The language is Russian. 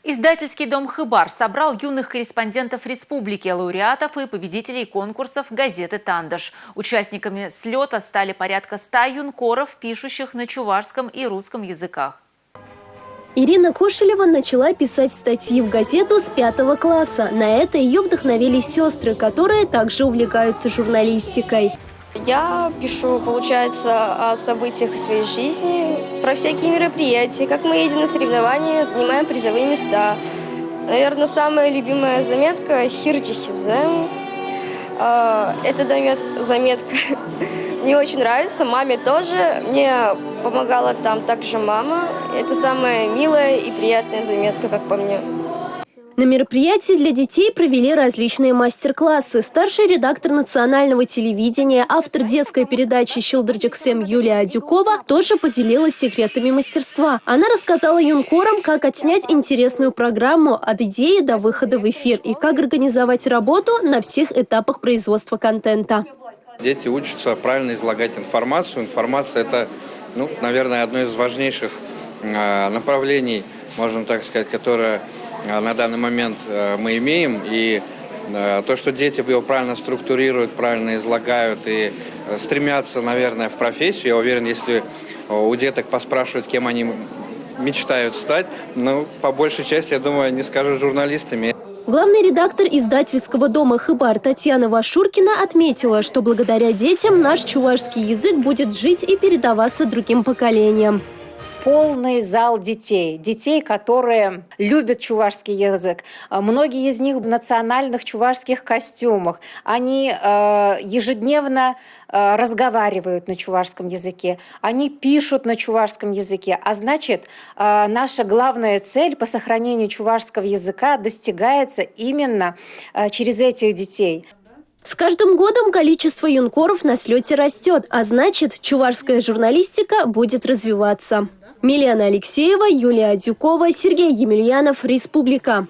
Издательский дом «Хыбар» собрал юных корреспондентов республики, лауреатов и победителей конкурсов газеты «Тандыш». Участниками слета стали порядка 100 юнкоров, пишущих на чувашском и русском языках. Ирина Кошелева начала писать статьи в газету с 5 класса. На это ее вдохновили сестры, которые также увлекаются журналистикой. Я пишу, получается, о событиях своей жизни, про всякие мероприятия, как мы едем на соревнования, занимаем призовые места. Наверное, самая любимая заметка – «Хирджихизем». Эта заметка мне очень нравится, маме тоже. Мне помогала там также мама. Это самая милая и приятная заметка, как по мне. На мероприятии для детей провели различные мастер-классы. Старший редактор национального телевидения, автор детской передачи «Щилдырджиксем» Юлия Адюкова тоже поделилась секретами мастерства. Она рассказала юнкорам, как отснять интересную программу от идеи до выхода в эфир и как организовать работу на всех этапах производства контента. Дети учатся правильно излагать информацию. Информация – это, наверное, одно из важнейших направлений, можно так сказать, которое на данный момент мы имеем. И то, что дети его правильно структурируют, правильно излагают и стремятся, наверное, в профессию. Я уверен, если у деток поспрашивают, кем они мечтают стать, по большей части, я думаю, они скажут журналистами. Главный редактор издательского дома «Хыбар» Татьяна Вашуркина отметила, что благодаря детям наш чувашский язык будет жить и передаваться другим поколениям. Полный зал детей, которые любят чувашский язык. Многие из них в национальных чувашских костюмах. Они ежедневно разговаривают на чувашском языке, они пишут на чувашском языке. А значит, наша главная цель по сохранению чувашского языка достигается именно через этих детей. С каждым годом количество юнкоров на слете растет, а значит, чувашская журналистика будет развиваться. Милена Алексеева, Юлия Адюкова, Сергей Емельянов, Республика.